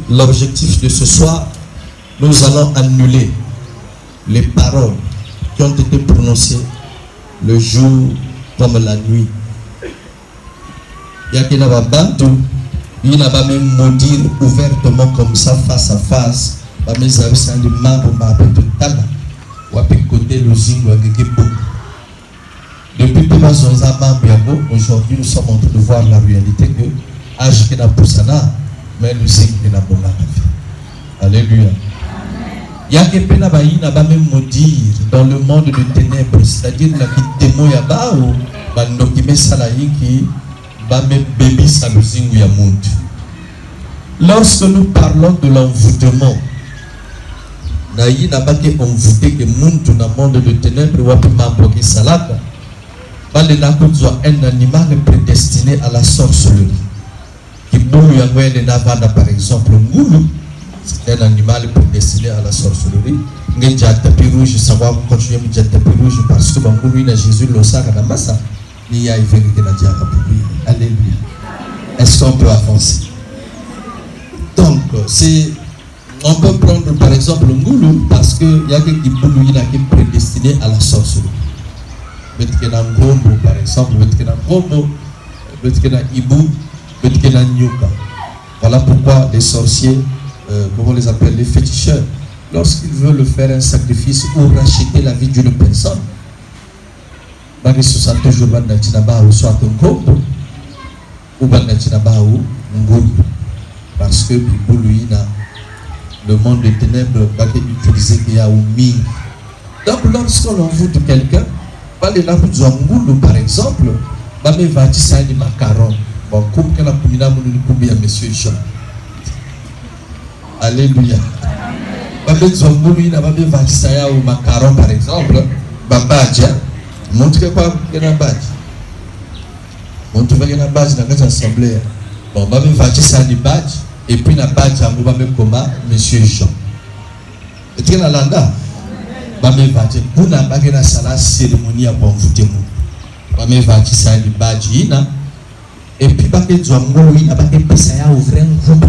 L'objectif de ce soir, nous allons annuler les paroles qui ont été prononcées le jour comme la nuit. Il y a qui n'a pas bantu, il n'a pas même maudire ouvertement comme ça, face à face. Mes amis, c'est un des membres de Tala, ou à côté le zinc ou à Gegepo. Depuis que nous sommes aujourd'hui, nous sommes en train de voir la réalité que âge qui n'a pas ça, mais le zinc qui n'a pas la vie. Alléluia. Il y a quelqu'un qui n'a pas même maudire dans le monde de ténèbres, c'est-à-dire la vie démon yaba ou bandokime salayi qui va même bébé sa le zinc ou yamoud. Lorsque nous parlons de l'envoûtement, naï n'a pas été envoûté que monde dans le monde de ténèbres ou à mamboki salaka. Un animal prédestiné à la sorcellerie. Qui boule par exemple, ngoulou, c'est un animal prédestiné à la sorcellerie. Nge tapis rouge, savoir continuer à tapis rouge parce que ngoulou na Jésus le sac à la massa. Ni ya vérité na diara. Alléluia. Est-ce qu'on peut avancer? Donc, on peut prendre par exemple le ngoulou parce que il y a qui boule qui est prédestiné à la sorcellerie. Betkena Ngombo par exemple, Betkena Ngombo, Betkena Ibu, Betkena Nyuka. Voilà pourquoi les sorciers, comment on les appelle, les féticheurs, lorsqu'ils veulent faire un sacrifice ou racheter la vie d'une personne, ils se sentent toujours Bandatinaba ou soit Ngombo ou Bandatinaba ou Ngombo. Parce que le monde des ténèbres va utiliser qu'il y a ou mire. Donc lorsqu'on envoûte quelqu'un, par exemple, il va dire des macarons. Bon, comme que la commune a monsieur Jean. Alléluia. Il va dire des macarons, par exemple. Babadja. Montre que quoi qu'il y a un badge. Montre qu'il y a un badge dans l'assemblée. Bon, il va dire des badges. Et puis, il y a un badge comme monsieur Jean. Et tu es là là. Bame vati kuna bagena sala cérémonie à bonvoute mu bame vati sa di badji na et puis bake zwango ina bake pesa ya ouvrir nguba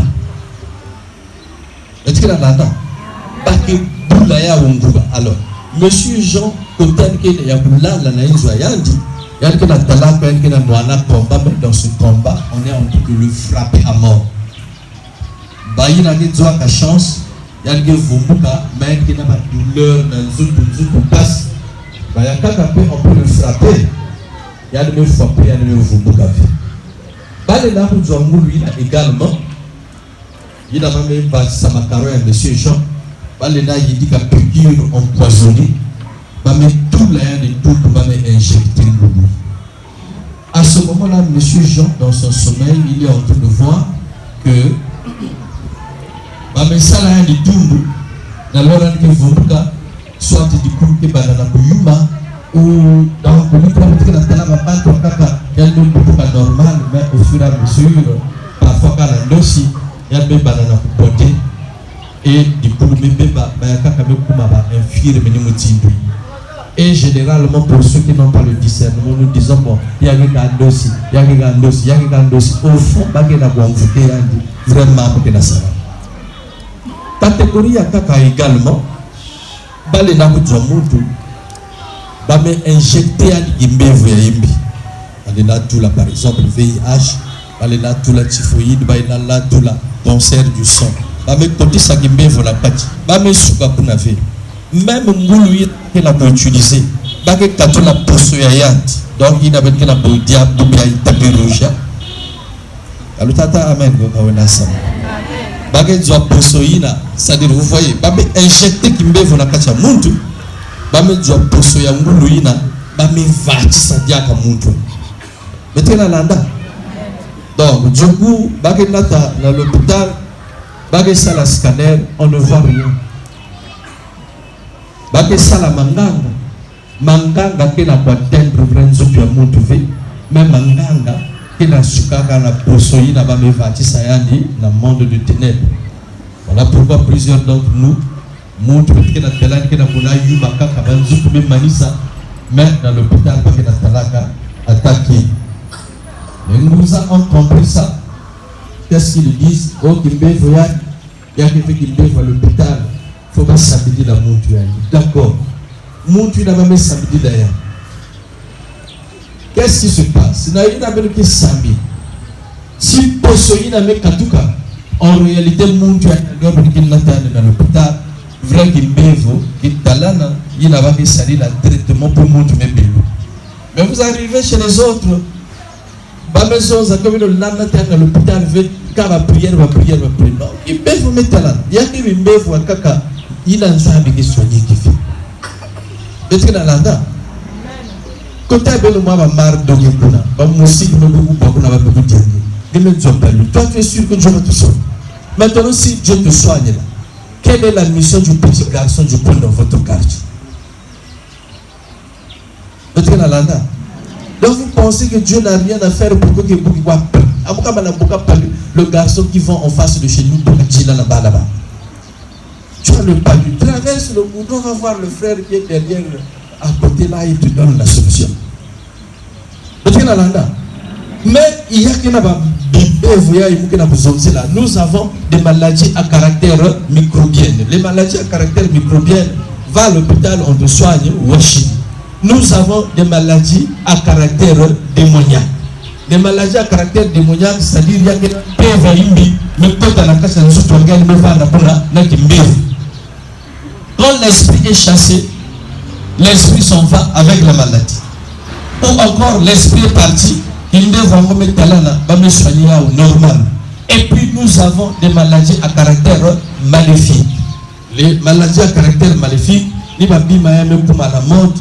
est-ce la landa bake bula ya nguba. Alors monsieur Jean Kotan qui ya bula la na inzo yandi yandi na talaka yandi na mwana combat. Mais dans ce combat on est en train de le frapper à mort. Bayina ki zwa ka chance. Il y a des vumbuka, mais il y a des douleurs dans le passe. Il y a quelqu'un on peut le frapper. Il y a des frapper, il y a des vumbuka. Il y a des gens qui également. Il y a des gens qui sont M. Jean. Il y a des gens qui sont empoisonnés. Il y a tout là, il injecté l'eau. À ce moment-là, M. Jean, dans son sommeil, il est en train de voir que mais ça là est tout dans l'ordre que vous soit du coup que banana yuma ou dans le micro que la tala va pas trop kaka il y a le normal mais au fur et à mesure parfois quand la dosi il y a des banana pour porter et du coup le bébé va kaka me kuma va infire mais nous tindu et généralement pour ceux qui n'ont pas le discernement nous disons bon il y a un dossier il y a un dossier il y a un dossier au fond bagé la bonne vraiment pour que la ça catégorie à kaka également, balé na kujamutu, ba me injecter à l'imbevu ya imbi. Balé na tout là par exemple VIH, balé na tout la typhoïde, balé na tout la cancer du sang. Ba me côté sa imbevu la kati, ba me suka kuna ve. Même ngoulu qu'il a pu utiliser, ba ke kato la poso ya yanti. Donc il n'avait que la bodia boubia tapis rouge. Alors tata amen go kawena sama. Bagay zwa posoïna, c'est-à-dire vous voyez, bame injecté kimbevu na kacha muntu, bame zwa posoya nguluina, bame vati sadia ka muntu. Mettez la landa. Donc du coup, bagay nata dans l'hôpital, bagay ça la scanner, on ne voit rien. Bagay ça la manganga qui n'a pas atteindre vraiment sur muntu ve, mais manganga qui n'a sukaka na posoïna bame vati sayandi dans le monde de ténèbres. Voilà pourquoi plusieurs d'entre nous montrent que la talaka qui n'a pas eu makaka banzuku même manisa mais dans l'hôpital parce que la talaka attaqué. Mais nous avons compris ça. qu'est-ce qu'ils disent? Oh, Kimbevo, il y a quelqu'un qui Kimbevo à l'hôpital. Il ne faut pas s'habiller dans mon Dieu. D'accord. Mon Dieu n'a pas mis samedi d'ailleurs. Qu'est-ce qui se passe? Il n'a pas mis samedi. Si Posoï n'a pas mis en réalité, mon Dieu n'a pas mis dans l'hôpital. Vrai Kimbevo, qui talana, il n'a pas mis samedi dans le traitement pour mon Dieu. Mais vous arrivez chez les autres. Ba maison za comme le lana à l'hôpital veut car va prière non il peut vous mettre là il y a qui me voit kaka il a un sabe qui soigner qui fait est-ce que dans landa côté de moi va mar de kuna ba musique me beaucoup pour na va beaucoup dire il me dit toi tu es sûr que Dieu va te soigner maintenant si Dieu te soigne là quelle est la mission du petit garçon du pont dans votre quartier est-ce que dans landa. Donc vous pensez que Dieu n'a rien à faire pour que vous le garçon qui vont en face de chez nous, là-bas. Tu as le palu, traverse le boudon, va voir le frère qui est derrière, à côté là, il te donne la solution. Mais il y a qui n'a pas nous avons des maladies à caractère microbien. Les maladies à caractère microbien, va à l'hôpital, on te soigne, washing. Nous avons des maladies à caractère démoniaque. Des maladies à caractère démoniaque, c'est-à-dire qu'il y a des quand l'esprit est chassé, l'esprit s'en va avec la maladie. Ou encore l'esprit est parti, il devra me soigner au normal. Et puis nous avons des maladies à caractère maléfique. Les maladies à caractère maléfique, les babis maïm comme à la mode.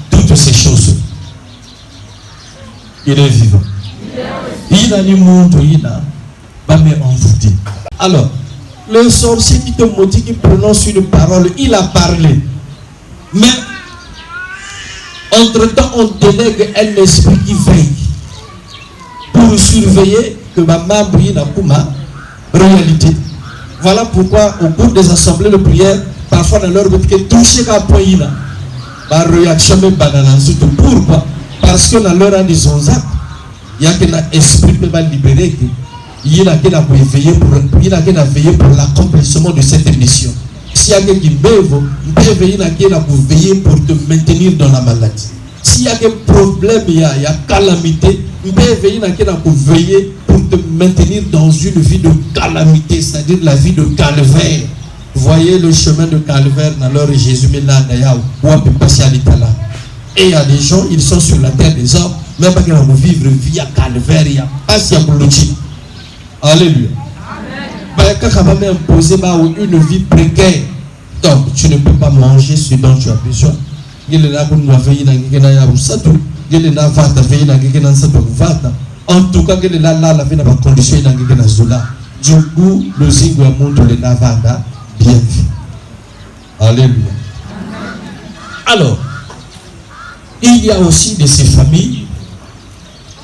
Toutes ces choses. Il est vivant. Il a le monde, il a envoûté. Alors, le sorcier qui te motive, qui prononce une parole, il a parlé. Mais, entre-temps, on délègue un esprit qui veille pour surveiller que ma maman brille dans ma réalité. Voilà pourquoi au cours des assemblées de prière, parfois dans leur but que toucher à point ma réaction est banale. Pourquoi? Parce que dans leur disonzac, il y a qu'un esprit qui va libérer, il y a qu'un veiller pour l'accomplissement de cette mission. S'il y a quelqu'un qui veiller pour te maintenir dans la maladie. S'il y a un problème, il y a calamité, il veiller pour te maintenir dans une vie de calamité, c'est-à-dire la vie de calvaire. Voyez le chemin de calvaire dans leur Jésus, mais là, où on peut passer à l'Italie. Et il y a des gens, ils sont sur la terre des hommes, même pas qu'ils vont vivre via calvaire, il y a pas si Alléluia. Quand on va imposer une vie précaire, donc tu ne peux pas manger ce dont tu as besoin. En tout cas, que la vie n'a pas conditionné dans la zola. Du coup, le zingue montre le navanda bien vu. Alléluia. Alors, il y a aussi de ces familles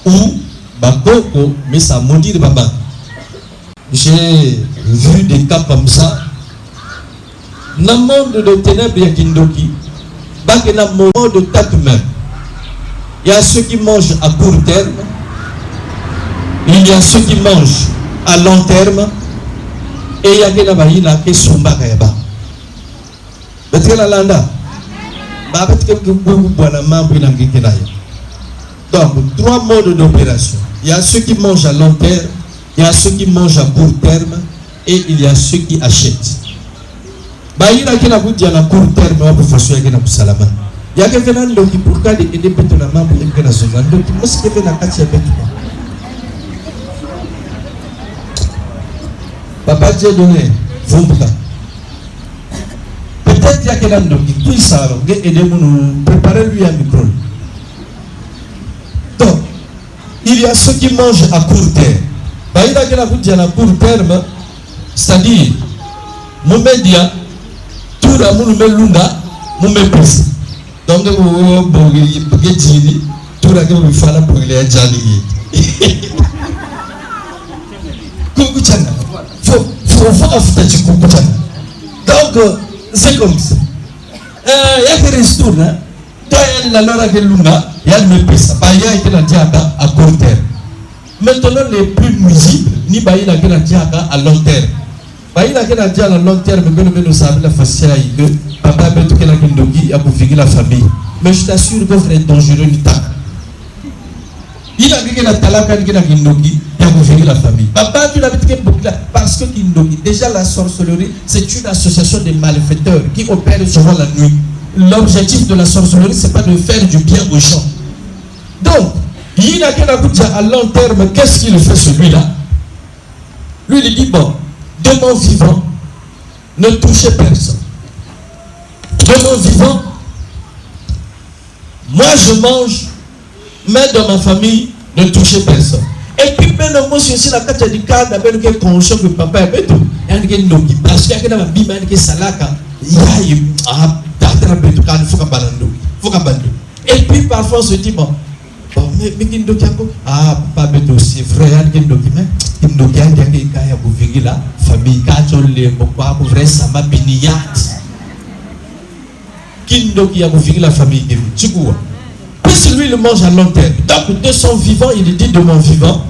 où Bakoko, mais ça maudit de Baba. J'ai vu des cas comme ça. Dans le monde de ténèbres, il y a Kindoki. Dans le monde de tête même. Il y a ceux qui mangent à court terme. Il y a ceux qui mangent à long terme. Et il y a des gens qui sont barrés. Donc, 3 modes d'opération. Il y a ceux qui mangent à long terme, il y a ceux qui mangent à court terme, et il y a ceux qui achètent. Il y a qui dit à court terme, il y a qui dit il y a quelqu'un qui pour aider peut-être la main pour aider la seconde. Donc, moi, ce que je fais la carte, c'est Papa Dieu donné, peut-être qu'il y a quelqu'un qui puisse aider nous préparer lui un micro. Donc, il y a ceux qui mangent à court terme. Il y a quelqu'un qui dit à court terme, c'est-à-dire, mon média, tout le monde me lunda, mon mépris. Donc, tout le monde me fait la pour les jali. Donc, c'est comme ça. Il y a des restaurants, Toi, il y a la lunga, il y a le pisa, il y a été la diaga à court terme. Maintenant, les plus nuisibles, ni baï la diaga à long terme. Baï la diaga à long terme, mais nous savons la facile que papa veut que la kindogi a pour la famille. Mais je t'assure que c'est dangereux ni tak. Il a dit que la talaka qui a kindogi a pour la famille. Papa, tu l'as dit que parce que kindogi, déjà la sorcellerie, c'est une association de malfaiteurs qui opèrent souvent la nuit. L'objectif de la sorcellerie, c'est pas de faire du bien aux gens. Donc, il y a à long terme, qu'est-ce qu'il fait celui-là? Lui, il dit, bon, de mon vivant, ne touchez personne. De mon vivant, moi je mange, mais dans ma famille, ne touchez personne. Et puis, ben, moi, je suis la carte du cadre, avec le conscient que papa est tout. Il y a un nogi, parce qu'il y a un bima, il y a un salaka, il y a un et puis parfois on se dit bon mais ah papa c'est vrai la famille la famille puisque lui il mange à long terme donc de son vivant il dit de mon vivant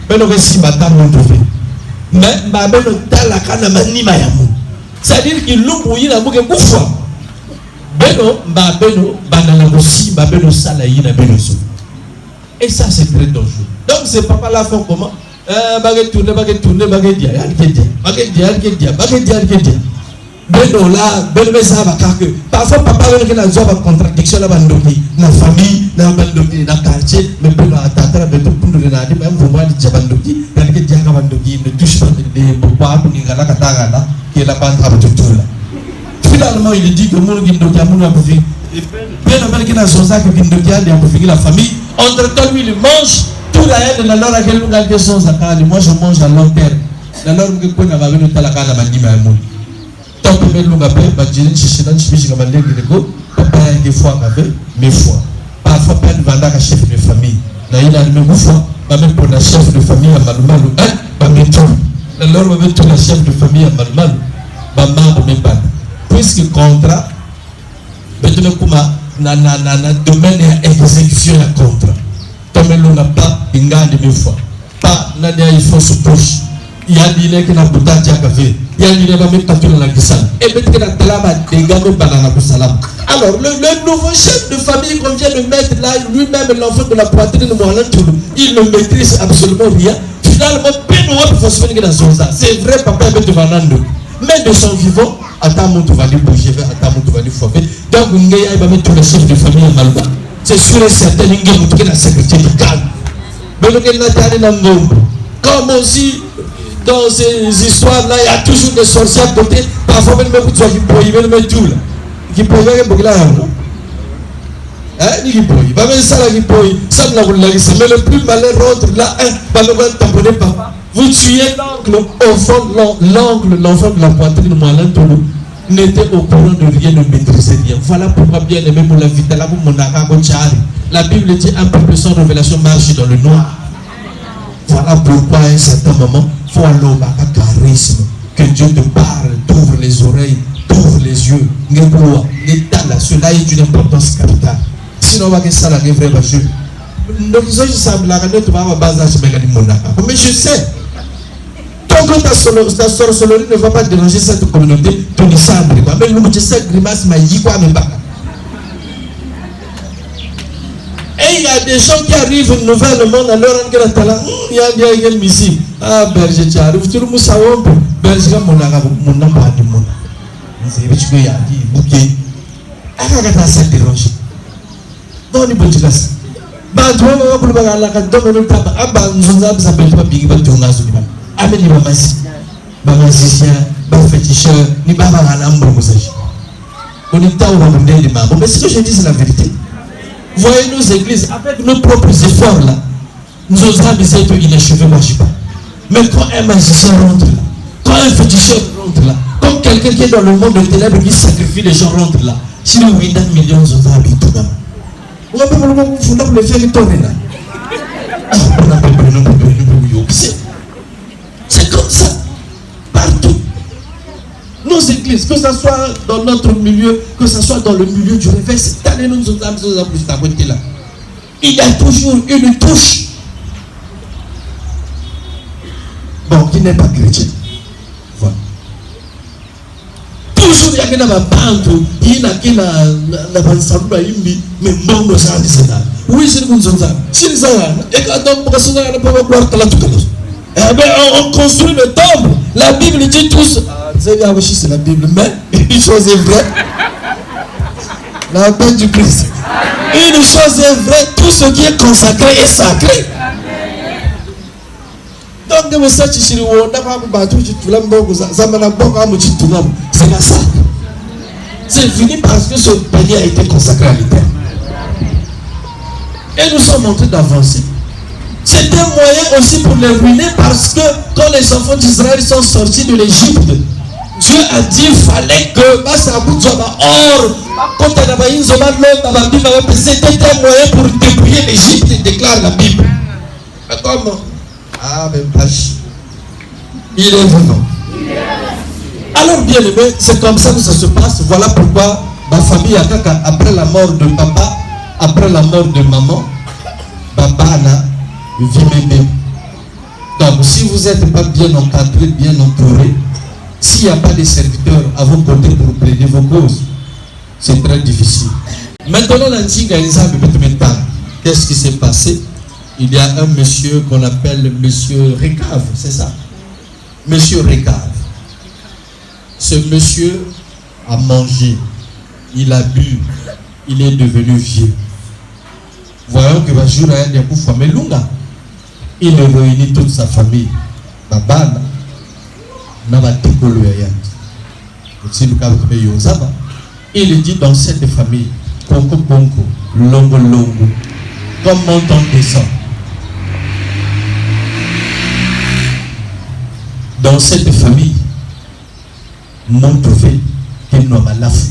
mais c'est-à-dire qu'il et ça c'est très dangereux. Donc c'est papa là font comment baguette tourner dia parfois papa veut que la joie contradiction là la famille la quartier mais ne touche pas finalement il dit que la famille entre-temps lui il mange tout la haine de la lora moi je mange à long terme la lora parfois pas chef de famille il a le fois pour la chef de famille à Malumalu la lora la chef de famille à Malumalu puisque contrat domaine et exécution à contrat. Comme elle n'a pas une gagne de fois. Pas il faut se coucher. Il y a des gens qui n'ont pas de café. Il y a des gens qui n'ont pas de salam. Et peut-être que la talaba dégage banana pour salam. Alors, le nouveau chef de famille qu'on vient de mettre là, lui-même l'enfant de la poitrine de Mohamed, il ne maîtrise absolument rien. Finalement, c'est vrai, papa est devant nous. Mais de son vivant, attends, tu vas aller bouger, attends, tu vas aller frapper. Donc, il va mettre le chef de famille à Malba. C'est sûr et certain, il va mettre la sécurité du calme. Mais le gars comme aussi, dans ces histoires-là, il y a toujours des sorciers à côté. Parfois, même qui peuvent mettre tout là. Qui peuvent mettre là. Hein, qui peuvent. Il va mettre ça là, qui peuvent. Ça, mais le plus malin rentre là, va le tamponner papa. Vous tuez l'oncle, au fond, l'enfant de la poitrine de Mohamed Toulou n'était au courant de rien, ne maîtrisait rien. Voilà pourquoi bien aimé pour la vitale, la Bible dit un peuple sans révélation marche dans le noir. Voilà pourquoi à un certain moment, il faut aller au charisme, que Dieu te parle, t'ouvre les oreilles, t'ouvre les yeux. Cela est d'une importance capitale. Sinon, on va que ça la vraie bâche. Donc, mais je sais. Tant que ta sorcellerie ne va pas déranger cette communauté, tu dis ça. Mais nous, tu sais, grimace, mais il y a et il y a des gens qui arrivent nouvellement dans leur engagement. Il y a une musique. Ah, berger, tu arrives, tu le mousses à l'ombre. Berger, mon nom, pas du monde. C'est vrai que y a dit, bouquet. Ah, regarde ça, dérange. Non, il faut dire ça. Bah, tu vois, on va aller à la cadre, on va ah, bah, nous avons appelé pas Big Bang, on a zoomé. Ah, mais il va magicien, féticheur, ni pas à l'ambre, vous savez. On est là où on va me dire, mais ce que je dis, c'est la vérité. Voyez nos églises, avec nos propres efforts là, nous osons diser qu'il est cheveux pas. Mais quand un magicien rentre là, quand un féticheur rentre là, comme quelqu'un qui est dans le monde de ténèbres qui sacrifie les gens rentre là, si nous 8 millions de gens habitent tout même. On va pas le faire tourner là. C'est comme ça. Partout. Nos églises églises, que ce soit dans notre milieu, que ce soit dans le milieu du réveil, cette année, nous nous avons là. Il y a toujours une touche. Bon, qui n'est pas chrétien. Voilà. Toujours, il y a qui n'a pas bantu, il y a qui n'a pas salué, mais bon, nous sommes dit ça. Oui, c'est comme ça. C'est ça. Et quand on peut se voir la tout on construit le temple. La Bible dit tous. C'est la Bible, mais une chose est vraie. La paix du Christ. Une chose est vraie, tout ce qui est consacré est sacré. Donc, c'est la ça. C'est fini parce que ce panier a été consacré à l'Éternel. Et nous sommes en train d'avancer. C'est un moyen aussi pour les ruiner parce que quand les enfants d'Israël sont sortis de l'Égypte, Dieu a dit qu'il fallait que c'était un moyen pour dépouiller l'Égypte, déclare la Bible. Mais comment? Ah, mais il est vivant. Alors bien aimé, c'est comme ça que ça se passe. Voilà pourquoi ma famille, après la mort de papa, après la mort de maman, papa n'a vu bébé. Donc si vous n'êtes pas bien encadré, bien entouré, s'il n'y a pas de serviteurs à vos côtés pour plaider vos causes, c'est très difficile. Maintenant, qu'est-ce qui s'est passé? Il y a un monsieur qu'on appelle monsieur Récave, c'est ça? Monsieur Récave. Ce monsieur a mangé, il a bu, il est devenu vieux. Voyons que il réunit toute sa famille. Il dit dans cette famille, Ponko Ponko, Longo Longo, comme mon temps descend. Dans cette famille, mon trouvé qu'il n'a pas la fou.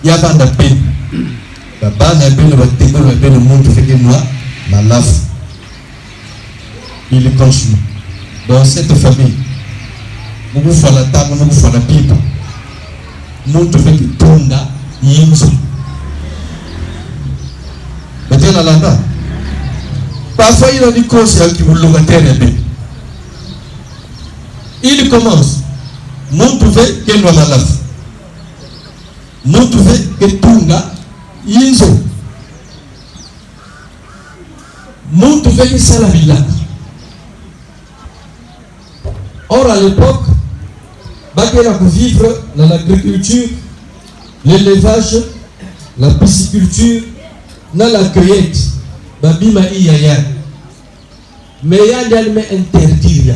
Il y a pas de peine. Papa n'a pas de peine, le monde fait qu'il n'a pas la fou. Il continue. Dans cette famille, nous faisons la table, nous faisons la pipe. Mon trouvé qu'il tourne, yinzo. Maintenant, là, parfois il a des conseils qui vous l'ont été. Il commence. Mon trouvé qu'il n'a pas la fou. Mon trouvé qu'il tourne, yinzo. Mon trouvé qu'il s'est la villa. Or, à l'époque, il a pu vivre dans l'agriculture, l'élevage, la pisciculture, dans la cueillette. Mais il y a interdit.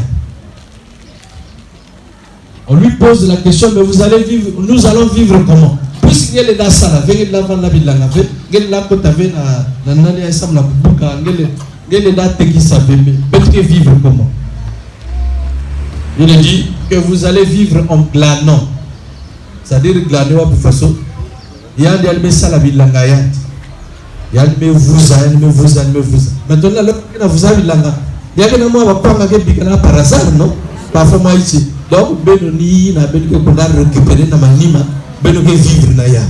On lui pose la question, mais vous allez vivre, nous allons vivre comment? Puisqu'il est dans ça, il est dans la ville, il est là, il est vivre comment? Il a dit que vous allez vivre en glanant. C'est-à-dire glaner pour façon. Il y a des almés ça la ville langayat. Il y a des vous. Maintenant là, vous avez langa. Il y a des gens qui va pas bigana par hasard, non? Parfois moi ici. Donc benoni na beniko qu'on a récupéré na manima, benoko vivre na ya.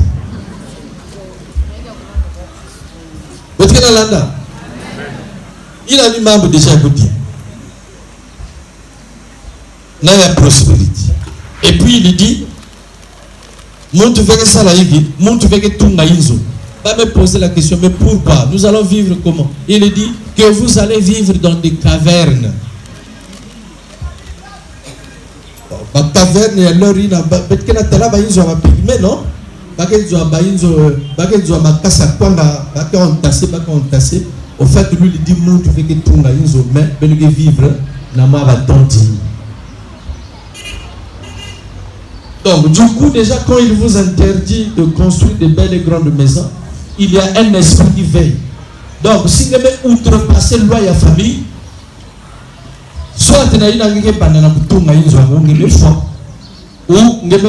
Votre là. Il a mis membre déjà écouté. Là, il y a prospérité. Et puis il dit, mon tu veux que ça là, mon tu veux que tout naïzo. Va me poser la question, mais pourquoi? Nous allons vivre comment? Il dit que vous allez vivre dans des cavernes. La caverne, il y a l'heure, il y a peut-être que la tala va y avoir pigmé, non? Au fait, lui, il dit, mon tu veux que tout naïzo, mais ben vivre, n'a pas tenté. Donc, du coup, déjà, quand il vous interdit de construire de belles et grandes maisons, il y a un esprit qui veille. Donc, si vous avez outrepassé loi et famille, soit vous avez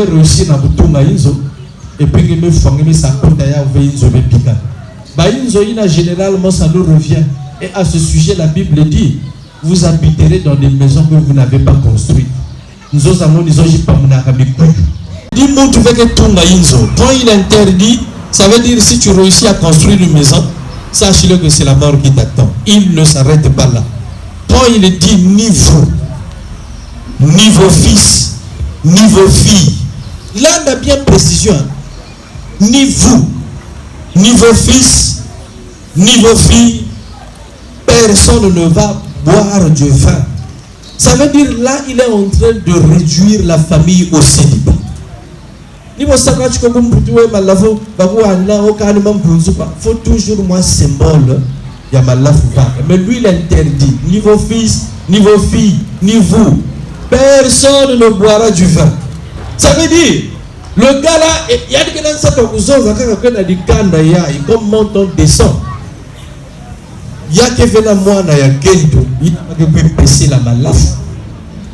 réussi à et puis vous avez généralement, ça nous revient. Et à ce sujet, la Bible dit, vous habiterez dans des maisons que vous n'avez pas construites. nous avons dit quand il interdit, ça veut dire si tu réussis à construire une maison, sache-le que c'est la mort qui t'attend. Il ne s'arrête pas là. Quand il dit ni vous, ni vos fils, ni vos filles, là on a bien précision. Ni vous, ni vos fils, ni vos filles, personne ne va boire du vin. Ça veut dire là, il est en train de réduire la famille au célibat. Il faut toujours moi symbole. Mais lui, il interdit. Ni vos fils, ni vos filles, ni vous. Personne ne boira du vin. Ça veut dire, le gars là, il y a des gens qui comme monte, on descend. Il y a qui vient moi na ya kendo, il y a qui pèse la malaf.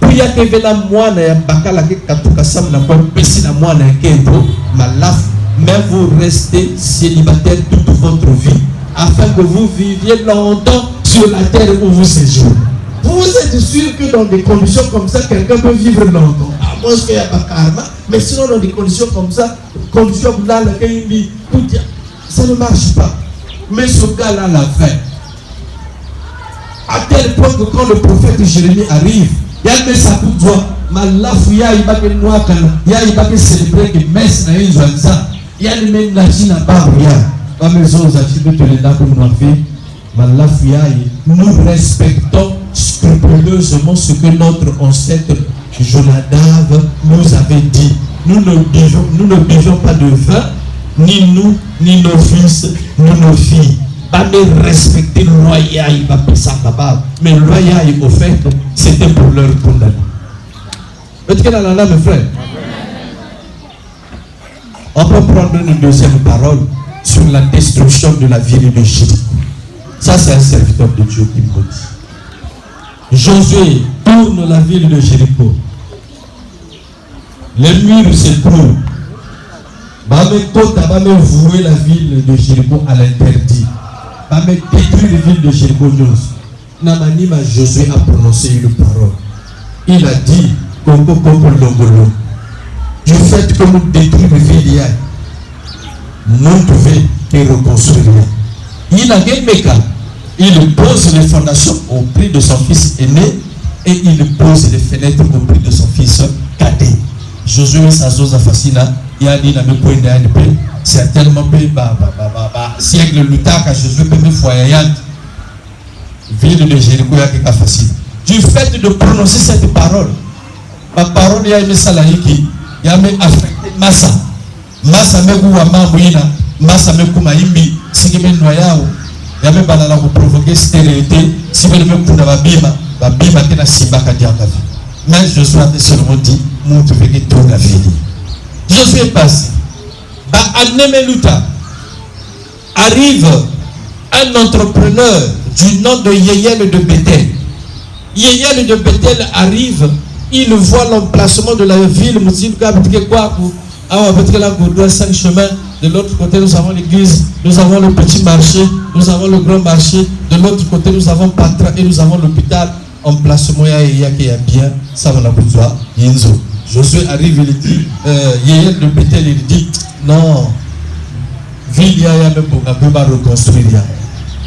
Puis il y a qui vient moi na ya bakala qui katuka sam na quoi pèse la moi na kendo malaf. Mais vous restez célibataire toute votre vie, afin que vous viviez longtemps sur la terre où vous séjournez. Vous êtes sûr que dans des conditions comme ça, quelqu'un peut vivre longtemps? À moins qu'il n'y ait pas karma, mais sinon dans des conditions comme ça, conditions là, ça ne marche pas. Mais ce gars-là l'a fait. À tel point que quand le prophète Jérémie arrive, il y a le sa doigt, malafouya, il va que noir, il va que célébrer que messe na yinzanza, il y a le même la chine à barria, pas maison aux actifs de l'État comme nous fait, malafouya, nous respectons scrupuleusement ce que notre ancêtre Jonadab nous avait dit. Nous ne buvons pas de vin, ni nous, ni nos fils, ni nos filles. Mais respecter le loyal, il va pas ça capable. Mais le loyal, au fait, c'était pour leur condamner. Est-ce que là, mes frères, on peut prendre une deuxième parole sur la destruction de la ville de Jéricho. Ça, c'est un serviteur de Dieu qui me dit. Josué tourne la ville de Jéricho. Les murs s'écroulent. Va me vouer la ville de Jéricho à l'interdit. Va me détruire la ville de Jéricho. Namanima Josué a prononcé une parole. Il a dit du fait que nous détruisons la ville, nous devons les reconstruire. Il a gagné. Il pose les fondations au prix de son fils aîné et il pose les fenêtres au prix de son fils cadet. Josué Sazosa Fascina, il a dit certainement siècle lutard car Josué peut me foyayante. Ville de Jéricho est facile. Du fait de prononcer cette parole, ma parole y a aimé Salaïki, y a aimé affecté Massa. Massa me gouama mouina, Massa me kumaimbi, sigime noyao. Il y a même pas pour provoquer stérilité. Si vous voulez pour la bima qui n'a si bas qu'à dire la vie. Mais Josué a seulement dit, nous devons tout la vie. Josué passe. À Nemeluta arrive un entrepreneur du nom de Yéyel de Bethel. Yéyel de Bethel arrive, il voit l'emplacement de la ville. Pour 5 chemins. De l'autre côté, nous avons l'église, nous avons le petit marché, nous avons le grand marché. De l'autre côté, nous avons Patra et nous avons l'hôpital. Emplacement, il y a bien, ça va la besoin. Yinzo. Josué arrive, il dit, Yéyel de Bethel, il dit, non, ville, il y a même pour reconstruire.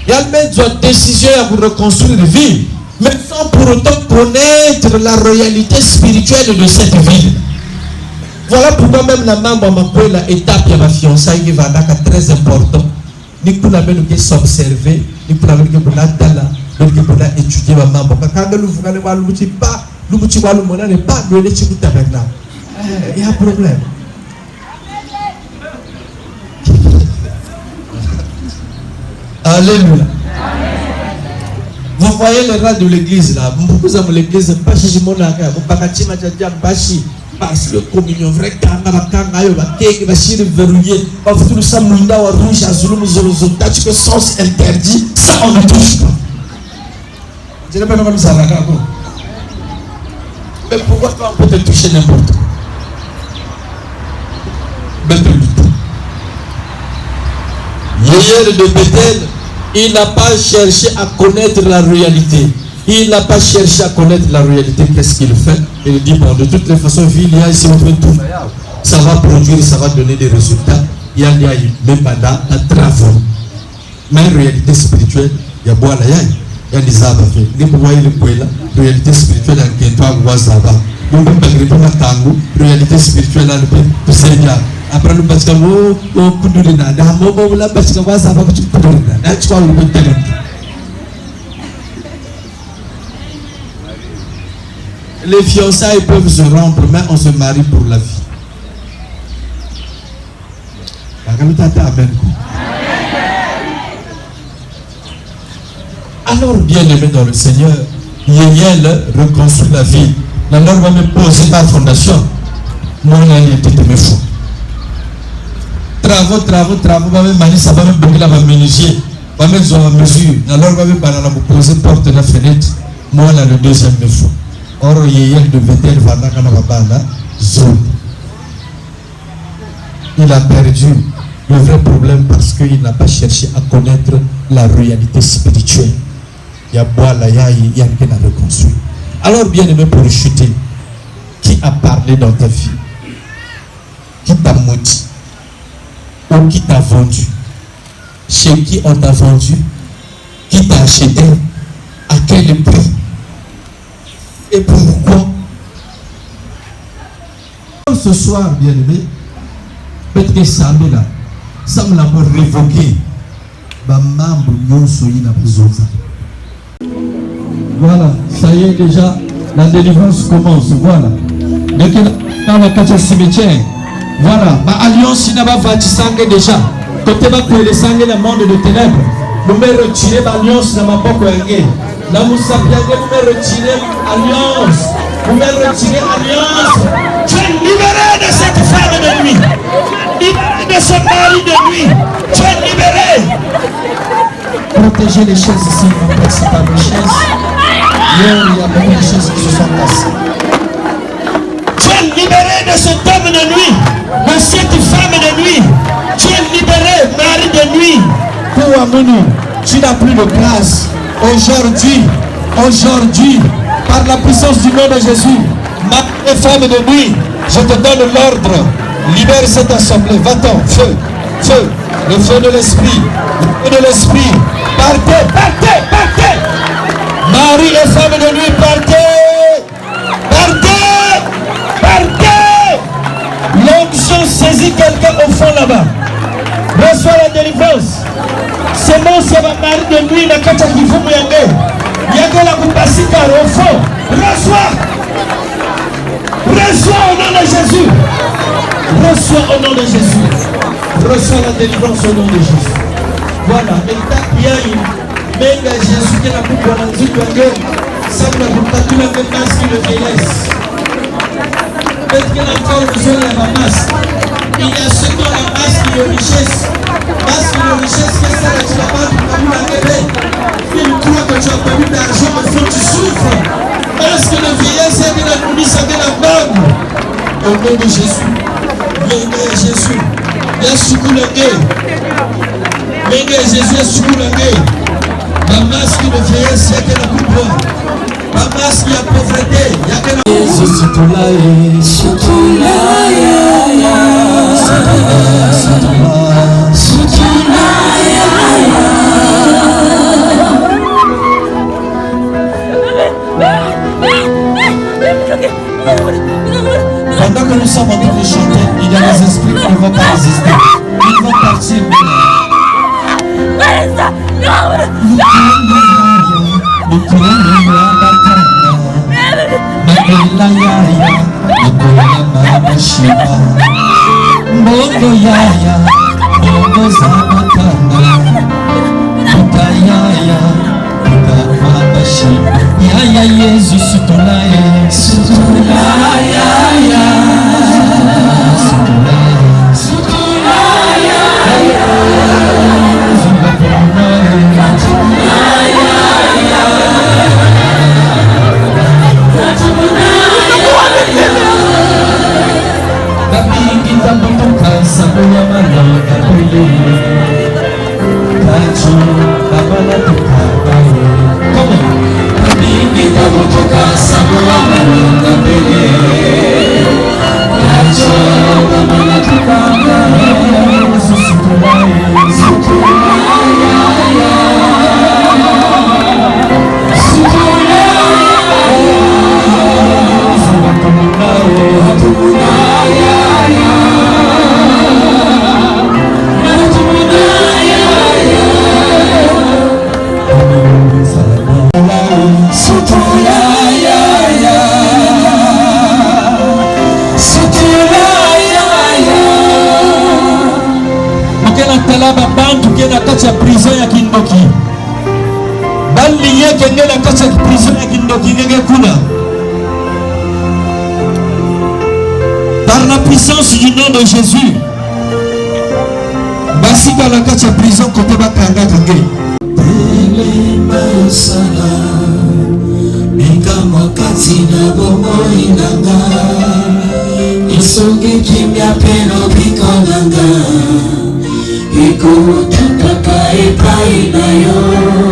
Il y a même une décision pour reconstruire la ville, mais sans pour autant connaître la réalité spirituelle de cette ville. Voilà pourquoi même la maman m'a pris l'étape de ma fiançailles qui va être très important. Ni pour la même qui s'observer, ni pour la même qui pour la dala, ni pour la étudier ma maman. Quand nous voulons voir l'outil pas, l'outil va le monnaie n'est pas de l'étude avec là. Il y a un problème. Alléluia. Vous voyez les rats de l'église là. Vous avez l'église, pas chez mon aka, vous pas qu'à bachi. Parce que communion vrai kanga bakanga yo bakenge bashiri verrouillé bafutu samunda wa rouge azulu muzolozo tati que sens interdit ça on ne touche pas. Je ne peux pas comme ça là. Mais pourquoi on peut te toucher n'importe quoi? Yéyel de Bethel, il n'a pas cherché à connaître la réalité. Il n'a pas cherché à connaître la réalité, qu'est-ce qu'il fait. Il dit, bon, de toutes les façons, ça va produire, ça va donner des résultats. Il y a même pendant un travail. Mais en réalité spirituelle, il y a boire la yaï. Il y a des arbres. Il y a la réalité spirituelle, il y a des réalité spirituelle, il y a après le basketball, les fiançailles peuvent se rompre, mais on se marie pour la vie. Alors, bien aimé dans le Seigneur, Yéyel reconstruit la ville. La norme va me poser la fondation. Moi, on a été de mes fous. Travaux, va me manier, ça va me bloquer, va me menuisier, va me mettre en mesure. La norme va me poser porte de la fenêtre. Moi, on a le deuxième me fou. Or, Yéyel devait être vendant quand on va zone. Il a perdu le vrai problème parce qu'il n'a pas cherché à connaître la réalité spirituelle. Il y a bois là, il y a quelqu'un à reconstruire. Alors, bien aimé, pour chuter, qui a parlé dans ta vie? Qui t'a maudit? Ou qui t'a vendu? Chez qui on t'a vendu? Qui t'a acheté? À quel prix? Et pourquoi? Ce soir, bien aimé, peut-être que ça me l'a révoqué. Voilà, ça y est déjà, la délivrance commence. Voilà. Dès que dans la carte cimetière, voilà, ma alliance n'a pas vatissangue déjà. Côté va que les sangs le monde de ténèbres. Nous me retirer l'alliance dans ma poche. Là, vous savez, vous me retirer alliance. Vous me retirer alliance. Tu es libéré de cette femme de nuit. Libéré de ce mari de nuit. Tu es libéré. Protégez les chaises ici, mon père, c'est pas mes chaises. Hier, il y a beaucoup de choses qui se sont passées. Tu es libéré de cet homme de nuit, de cette femme de nuit. Tu es libéré, mari de nuit. Pour Amounou, tu n'as plus de place. Aujourd'hui, par la puissance du nom de Jésus, mari et femme de nuit, je te donne l'ordre. Libère cette assemblée. Va-t'en, feu, feu, le feu de l'esprit, le feu de l'esprit. Partez, partez, partez. Marie et femme de nuit, partez. Partez. Partez. L'onction saisit quelqu'un au fond là-bas. Reçois la délivrance. C'est bon, c'est ma mari de nuit, la kacha qui vous mouyangé. Y'a la coupacita au fond. Reçois. Reçois au nom de Jésus. Reçois au nom de Jésus. Reçois la délivrance au nom de Jésus. Voilà, et tape bien. Mais Jésus qui n'a plus de la vie de Dieu, ça ne peut pas tout le même masque de vieillesse. Peut-être qu'il a encore besoin de la masque. Il y a ce qu'on a masque de richesse. Masque de richesse, qu'est-ce que tu n'as pas perdu la bébé? Il croit que tu as perdu d'argent, il faut que tu souffres. Masque de vieillesse, c'est de la nourriture, c'est de la bonne. Au nom de Jésus. Venez Jésus. Jésus Koulangé. Venez Jésus, Jésus Koulangé. Ma masque de vieillesse, il y a que la coupe. Ma masque, il y a pauvreté, il y a que la Jésus, c'est tout là. C'est tout là. Pendant que nous sommes en train de chanter, il y a des esprits qui ne vont pas résister. Ils vont partir. Come on. kenge na kati ya prison ya kindoki ngenge kuna. Par la puissance du nom de Jésus. Basika na kati ya prison kote bakanga kange. Masala Mikama katina bomo inanga Isongi kimya peno bikonanga Iko tataka epai na yo